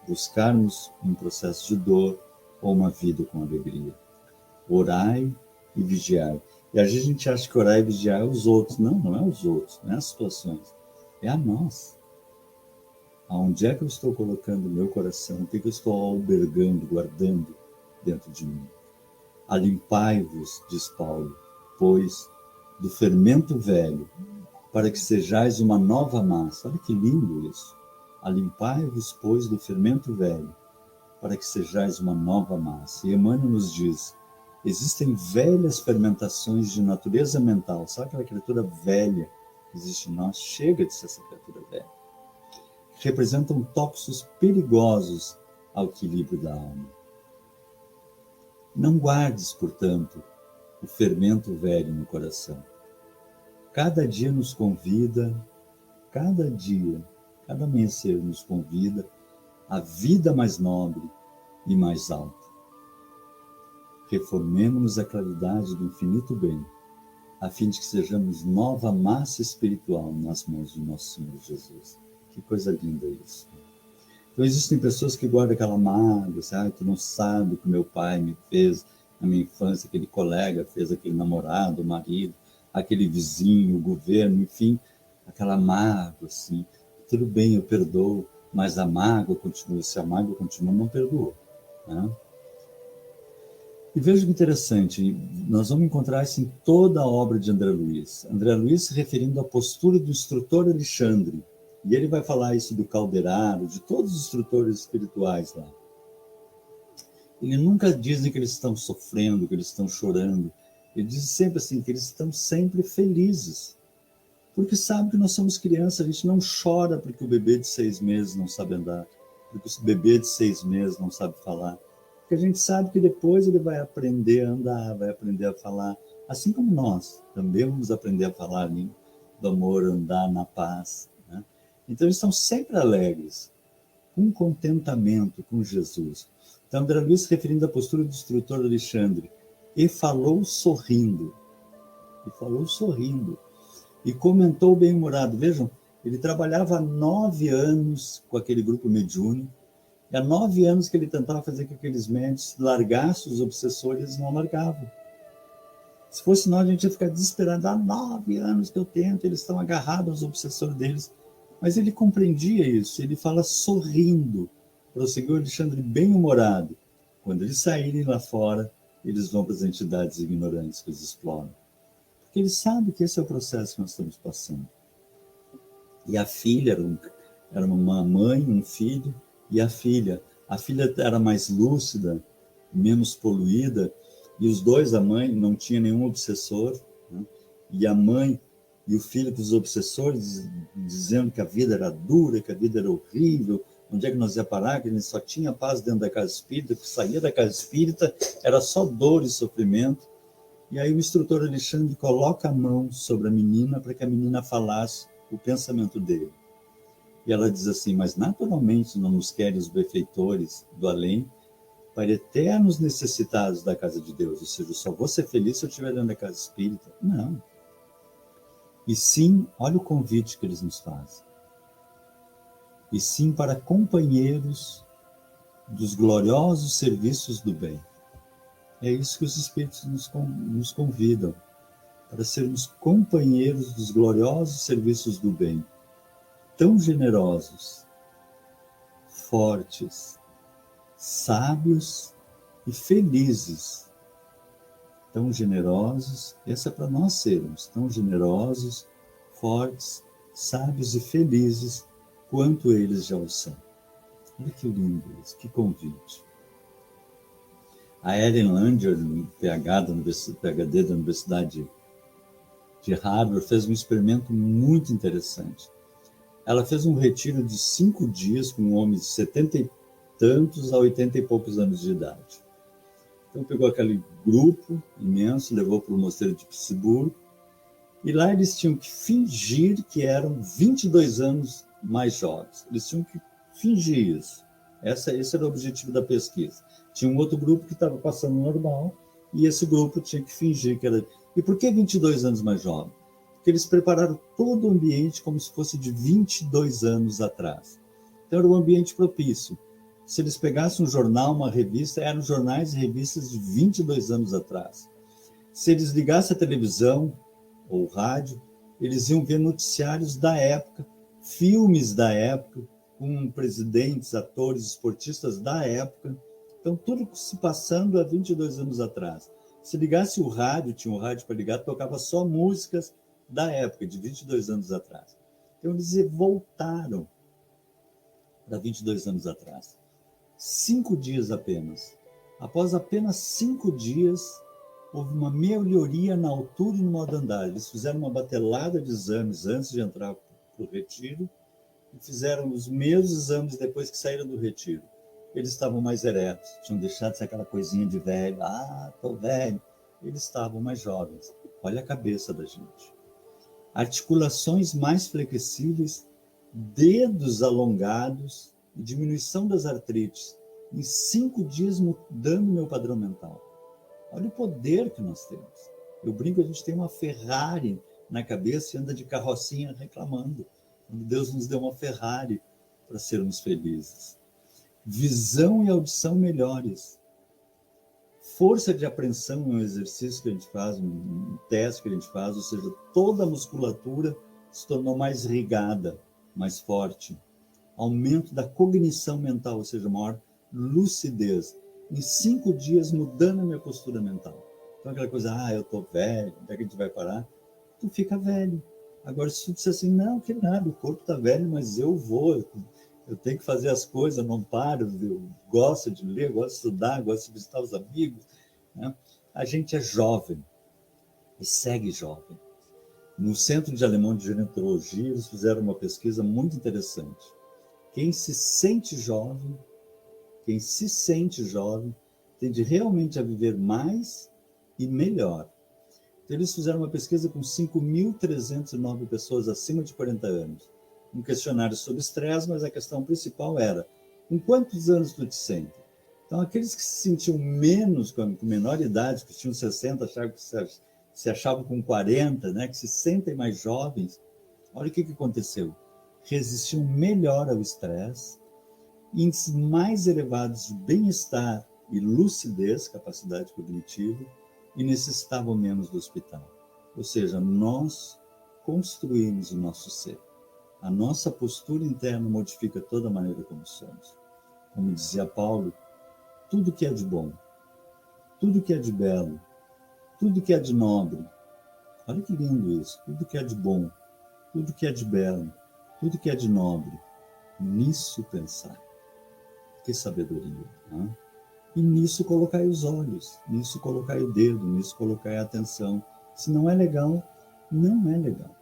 Buscarmos um processo de dor ou uma vida com alegria. Orai e vigiai. E às vezes a gente acha que orar e vigiar é os outros. Não, não é os outros, não é as situações. É a nós. Aonde é que eu estou colocando o meu coração? O que eu estou albergando, guardando dentro de mim. Alimpai-vos, diz Paulo, pois, do fermento velho, para que sejais uma nova massa. Olha que lindo isso. Alimpai-vos, pois, do fermento velho, para que sejais uma nova massa. E Emmanuel nos diz, existem velhas fermentações de natureza mental. Sabe aquela criatura velha que existe em nós? Chega de ser essa criatura velha. Representam tóxicos perigosos ao equilíbrio da alma. Não guardes, portanto, o fermento velho no coração. Cada dia nos convida, cada amanhecer nos convida à vida mais nobre e mais alta. Reformemo-nos a claridade do infinito bem, a fim de que sejamos nova massa espiritual nas mãos do nosso Senhor Jesus. Que coisa linda isso. Então existem pessoas que guardam aquela mágoa, assim, tu não sabe o que meu pai me fez na minha infância, aquele colega fez aquele namorado, o marido, aquele vizinho, o governo, enfim, aquela mágoa, assim. Tudo bem, eu perdoo, mas a mágoa continua. Se a mágoa continua, não perdoou. Né? E veja que interessante, nós vamos encontrar isso em toda a obra de André Luiz. André Luiz se referindo à postura do instrutor Alexandre. E ele vai falar isso do Calderaro, de todos os instrutores espirituais lá. Ele nunca diz que eles estão sofrendo, que eles estão chorando. Ele diz sempre assim, que eles estão sempre felizes. Porque sabe que nós somos crianças, a gente não chora porque o bebê de 6 meses não sabe andar, porque o bebê de 6 meses não sabe falar. Porque a gente sabe que depois ele vai aprender a andar, vai aprender a falar. Assim como nós, também vamos aprender a falar do amor, andar na paz. Né? Então eles estão sempre alegres, com contentamento com Jesus. Então André Luiz se referindo à postura do instrutor Alexandre, e falou sorrindo. E comentou bem-humorado. Vejam, ele trabalhava há 9 anos com aquele grupo mediúnico, e há 9 anos que ele tentava fazer com que aqueles médicos largassem os obsessores, eles não largavam. Se fosse nós, a gente ia ficar desesperado. Há 9 anos que eu tento, eles estão agarrados aos obsessores deles. Mas ele compreendia isso, ele fala sorrindo. Prosseguiu Alexandre bem-humorado. Quando eles saírem lá fora, eles vão para as entidades ignorantes que os exploram. Porque ele sabe que esse é o processo que nós estamos passando. E a filha era uma mãe, um filho, e a filha era mais lúcida, menos poluída, e os dois, a mãe, não tinha nenhum obsessor, né? E a mãe e o filho com os obsessores, dizendo que a vida era dura, que a vida era horrível, onde é que nós ia parar, que a gente só tinha paz dentro da casa espírita, que saía da casa espírita, era só dor e sofrimento. E aí o instrutor Alexandre coloca a mão sobre a menina para que a menina falasse o pensamento dele. E ela diz assim, mas naturalmente não nos querem os benfeitores do além para eternos necessitados da casa de Deus. Ou seja, eu só vou ser feliz se eu estiver dentro da casa espírita. Não. E sim, olha o convite que eles nos fazem. E sim para companheiros dos gloriosos serviços do bem. É isso que os Espíritos nos convidam, para sermos companheiros dos gloriosos serviços do bem, tão generosos, fortes, sábios e felizes. Tão generosos, essa é para nós sermos, tão generosos, fortes, sábios e felizes, quanto eles já o são. Olha que lindo isso, que convite. A Ellen Langer, PhD da Universidade de Harvard, fez um experimento muito interessante. Ela fez um retiro de 5 dias com homens de 70 e tantos a 80 e poucos anos de idade. Então pegou aquele grupo imenso, levou para o mosteiro de Pittsburgh, e lá eles tinham que fingir que eram 22 anos mais jovens. Eles tinham que fingir isso. Esse era o objetivo da pesquisa. Tinha um outro grupo que estava passando normal, e esse grupo tinha que fingir que era... E por que 22 anos mais jovem? Porque eles prepararam todo o ambiente como se fosse de 22 anos atrás. Então era um ambiente propício. Se eles pegassem um jornal, uma revista, eram jornais e revistas de 22 anos atrás. Se eles ligassem a televisão ou rádio, eles iam ver noticiários da época, filmes da época, com presidentes, atores, esportistas da época, Então, tudo se passando há 22 anos atrás. Se ligasse o rádio, tinha um rádio para ligar, tocava só músicas da época, de 22 anos atrás. Então, eles voltaram para 22 anos atrás. 5 dias apenas. Após apenas 5 dias, houve uma melhoria na altura e no modo de andar. Eles fizeram uma batelada de exames antes de entrar para o retiro e fizeram os mesmos exames depois que saíram do retiro. Eles estavam mais eretos, tinham deixado de ser aquela coisinha de velho. Ah, tô velho. Eles estavam mais jovens. Olha a cabeça da gente. Articulações mais flexíveis, dedos alongados e diminuição das artrites. Em 5 dias mudando meu padrão mental. Olha o poder que nós temos. Eu brinco, a gente tem uma Ferrari na cabeça e anda de carrocinha reclamando. Quando Deus nos deu uma Ferrari para sermos felizes. Visão e audição melhores. Força de apreensão é um exercício que a gente faz, um teste que a gente faz, ou seja, toda a musculatura se tornou mais irrigada, mais forte. Aumento da cognição mental, ou seja, maior lucidez. Em 5 dias, mudando a minha postura mental. Então, aquela coisa, eu estou velho, onde é que a gente vai parar? Tu fica velho. Agora, se tu disser assim, não, que nada, o corpo está velho, mas eu vou, eu tenho que fazer as coisas, não paro, eu gosto de ler, gosto de estudar, gosto de visitar os amigos. Né? A gente é jovem e segue jovem. No Centro de Alemão de Gerontologia, eles fizeram uma pesquisa muito interessante. Quem se sente jovem tende realmente a viver mais e melhor. Então, eles fizeram uma pesquisa com 5.309 pessoas acima de 40 anos. Um questionário sobre estresse, mas a questão principal era, com quantos anos tu te sente? Então, aqueles que se sentiam menos, com menor idade, que tinham 60, achavam que se achavam com 40, né, que se sentem mais jovens, olha o que aconteceu. Resistiam melhor ao estresse, índices mais elevados de bem-estar e lucidez, capacidade cognitiva, e necessitavam menos do hospital. Ou seja, nós construímos o nosso ser. A nossa postura interna modifica toda a maneira como somos. Como dizia Paulo, tudo que é de bom, tudo que é de belo, tudo que é de nobre. Olha que lindo isso. Tudo que é de bom, tudo que é de belo, tudo que é de nobre. Nisso pensar. Que sabedoria, né? E nisso colocai os olhos, nisso colocai o dedo, nisso colocai a atenção. Se não é legal, não é legal.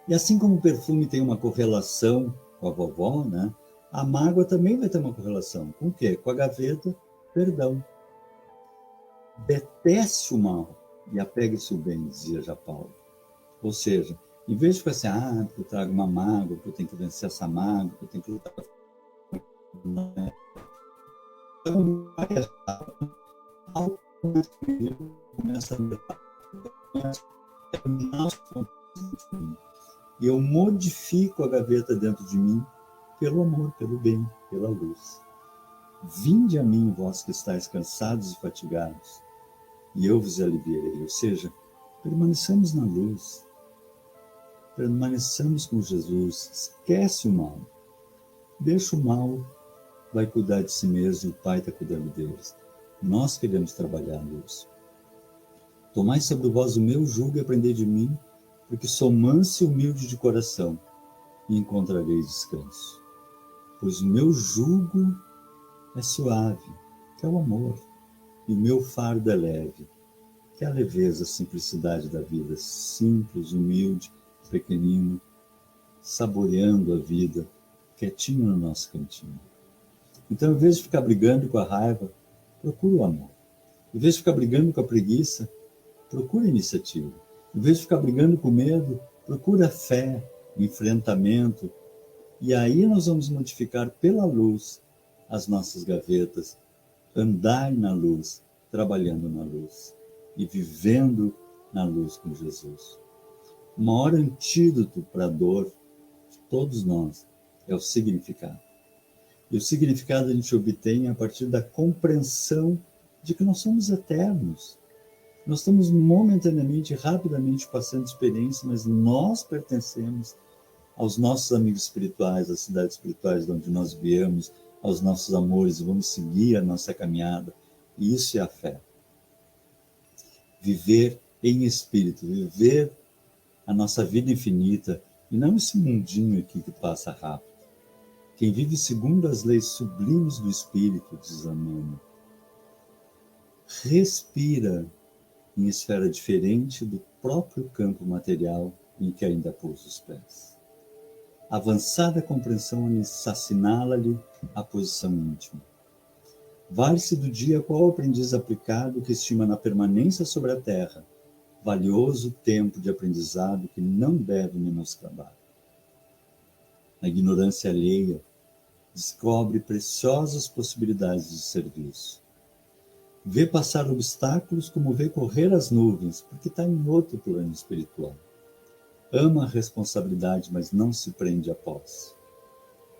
E assim como o perfume tem uma correlação com a vovó, né? A mágoa também vai ter uma correlação. Com o quê? Com a gaveta, perdão. Deteste o mal e apegue-se o bem, dizia já Paulo. Ou seja, em vez de ficar assim, porque eu trago uma mágoa, porque eu tenho que vencer essa mágoa, porque eu tenho que lutar. Não é. Então, começa a terminar e eu modifico a gaveta dentro de mim pelo amor, pelo bem, pela luz. Vinde a mim, vós que estáis cansados e fatigados, e eu vos aliviarei. Ou seja, permaneçamos na luz, permaneçamos com Jesus, esquece o mal, deixa o mal, vai cuidar de si mesmo e o Pai está cuidando deles. Nós queremos trabalhar a luz. Tomai sobre vós o meu jugo e aprendei de mim, porque sou manso e humilde de coração, e encontrareis descanso. Pois o meu jugo é suave, que é o amor, e o meu fardo é leve, que é a leveza, a simplicidade da vida, simples, humilde, pequenino, saboreando a vida, quietinho no nosso cantinho. Então, em vez de ficar brigando com a raiva, procura o amor. Em vez de ficar brigando com a preguiça, procura a iniciativa. Em vez de ficar brigando com medo, procura a fé, o enfrentamento. E aí nós vamos modificar pela luz as nossas gavetas, andar na luz, trabalhando na luz e vivendo na luz com Jesus. O maior antídoto para a dor de todos nós é o significado. E o significado a gente obtém a partir da compreensão de que nós somos eternos. Nós estamos momentaneamente, rapidamente passando experiência, mas nós pertencemos aos nossos amigos espirituais, às cidades espirituais de onde nós viemos, aos nossos amores e vamos seguir a nossa caminhada. E isso é a fé. Viver em espírito, viver a nossa vida infinita e não esse mundinho aqui que passa rápido. Quem vive segundo as leis sublimes do espírito, diz Emmanuel, respira em esfera diferente do próprio campo material em que ainda pousa os pés. Avançada compreensão assinala-lhe a posição íntima. Vale-se do dia qual aprendiz aplicado que estima na permanência sobre a terra valioso tempo de aprendizado que não deve menoscabar. Na ignorância alheia, descobre preciosas possibilidades de serviço. Vê passar obstáculos como vê correr as nuvens, porque está em outro plano espiritual. Ama a responsabilidade, mas não se prende à posse.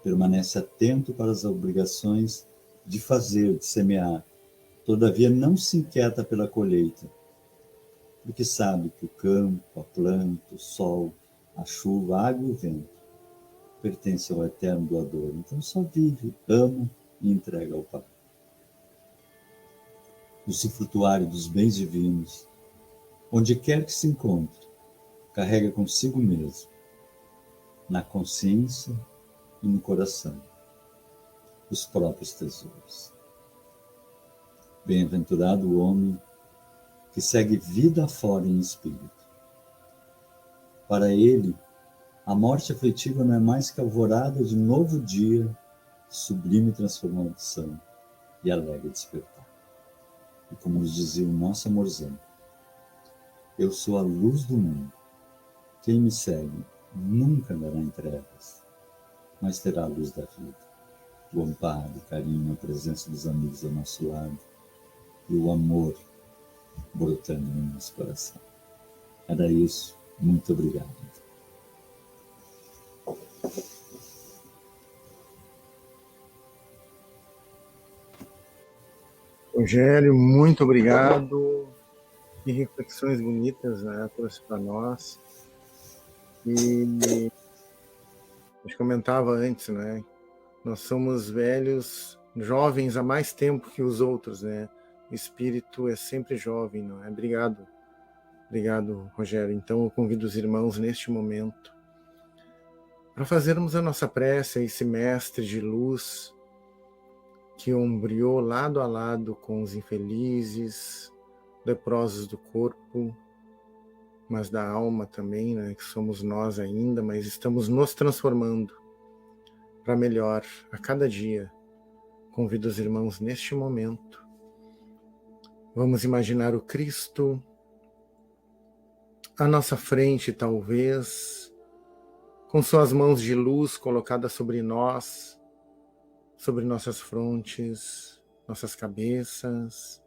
Permanece atento para as obrigações de fazer, de semear. Todavia não se inquieta pela colheita, porque sabe que o campo, a planta, o sol, a chuva, a água e o vento pertencem ao eterno doador. Então só vive, ama e entrega ao Pai. O usufrutuário dos bens divinos, onde quer que se encontre, carrega consigo mesmo, na consciência e no coração, os próprios tesouros. Bem-aventurado o homem que segue vida afora em espírito. Para ele, a morte aflitiva não é mais que a alvorada de novo dia, sublime transformação e alegre despertar. E como nos dizia o nosso amorzão, eu sou a luz do mundo. Quem me segue nunca andará em trevas, mas terá a luz da vida. O amparo, o carinho, a presença dos amigos ao nosso lado e o amor brotando no nosso coração. Era isso. Muito obrigado. Rogério, muito obrigado. Que reflexões bonitas, né, trouxe para nós. E a gente comentava antes, né? Nós somos velhos, jovens há mais tempo que os outros, né? O espírito é sempre jovem, não é? Obrigado, Rogério. Então eu convido os irmãos neste momento para fazermos a nossa prece a esse mestre de luz que ombreou lado a lado com os infelizes, leprosos do corpo, mas da alma também, né? Que somos nós ainda, mas estamos nos transformando para melhor a cada dia. Convido os irmãos neste momento. Vamos imaginar o Cristo à nossa frente, talvez, com suas mãos de luz colocadas sobre nós, sobre nossas frontes, nossas cabeças,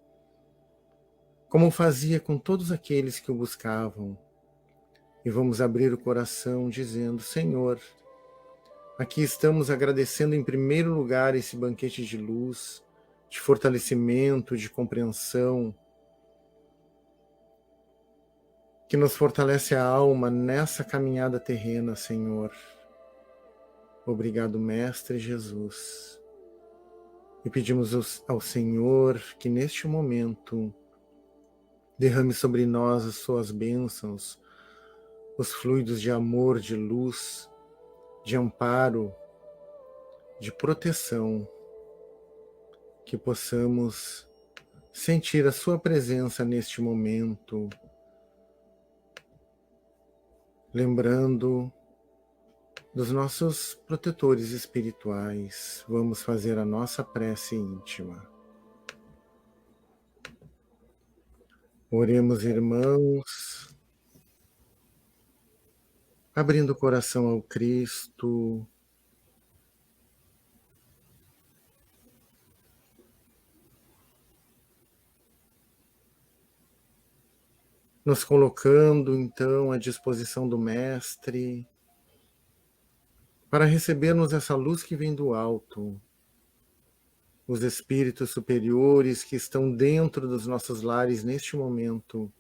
como fazia com todos aqueles que o buscavam. E vamos abrir o coração dizendo: Senhor, aqui estamos agradecendo em primeiro lugar esse banquete de luz, de fortalecimento, de compreensão, que nos fortalece a alma nessa caminhada terrena, Senhor. Obrigado, Mestre Jesus. E pedimos ao Senhor que neste momento derrame sobre nós as suas bênçãos, os fluidos de amor, de luz, de amparo, de proteção, que possamos sentir a sua presença neste momento, lembrando dos nossos protetores espirituais. Vamos fazer a nossa prece íntima. Oremos, irmãos, abrindo o coração ao Cristo, nos colocando então à disposição do Mestre, para recebermos essa luz que vem do alto, os espíritos superiores que estão dentro dos nossos lares neste momento,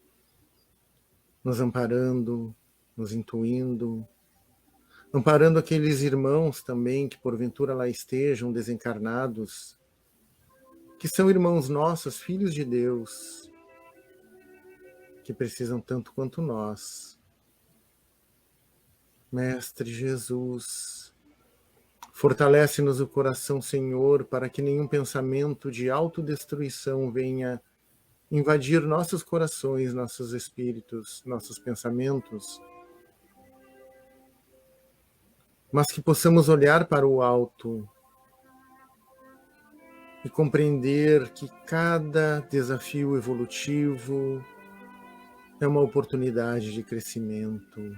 nos amparando, nos intuindo, amparando aqueles irmãos também que porventura lá estejam desencarnados, que são irmãos nossos, filhos de Deus, que precisam tanto quanto nós. Mestre Jesus, fortalece-nos o coração, Senhor, para que nenhum pensamento de autodestruição venha invadir nossos corações, nossos espíritos, nossos pensamentos, mas que possamos olhar para o alto e compreender que cada desafio evolutivo é uma oportunidade de crescimento,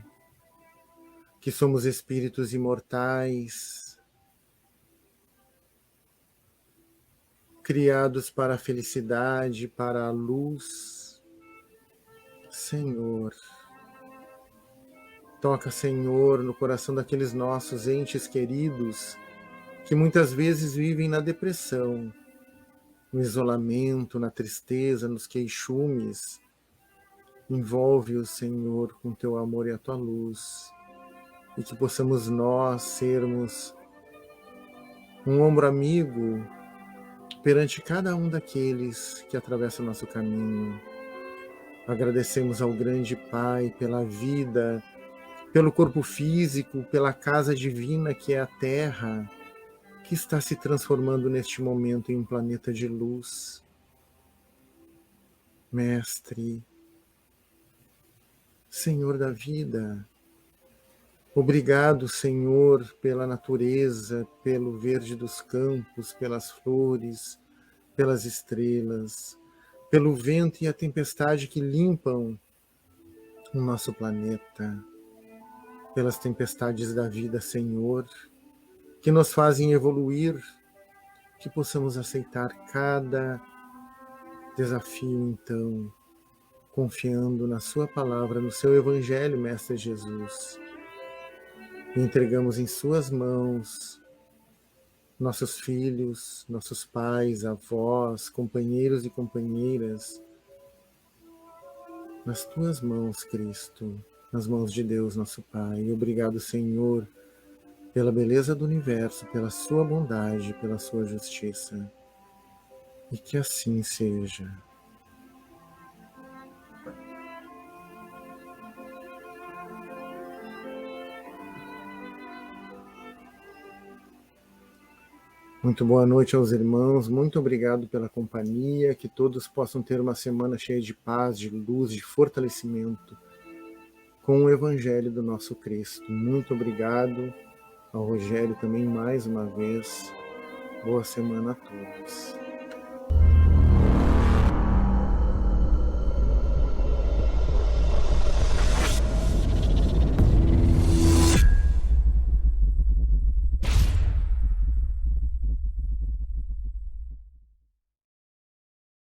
que somos espíritos imortais, criados para a felicidade, para a luz. Senhor, toca, Senhor, no coração daqueles nossos entes queridos que muitas vezes vivem na depressão, no isolamento, na tristeza, nos queixumes. Envolve-os, Senhor, com teu amor e a tua luz, e que possamos nós sermos um ombro amigo perante cada um daqueles que atravessam nosso caminho. Agradecemos ao grande Pai pela vida, pelo corpo físico, pela casa divina que é a Terra, que está se transformando neste momento em um planeta de luz. Mestre, Senhor da vida, obrigado, Senhor, pela natureza, pelo verde dos campos, pelas flores, pelas estrelas, pelo vento e a tempestade que limpam o nosso planeta, pelas tempestades da vida, Senhor, que nos fazem evoluir, que possamos aceitar cada desafio, então, confiando na sua palavra, no seu evangelho, Mestre Jesus. E entregamos em suas mãos nossos filhos, nossos pais, avós, companheiros e companheiras, nas tuas mãos, Cristo, nas mãos de Deus, nosso Pai. Obrigado, Senhor, pela beleza do universo, pela sua bondade, pela sua justiça. E que assim seja. Muito boa noite aos irmãos, muito obrigado pela companhia, que todos possam ter uma semana cheia de paz, de luz, de fortalecimento, com o Evangelho do nosso Cristo. Muito obrigado ao Rogério também mais uma vez. Boa semana a todos.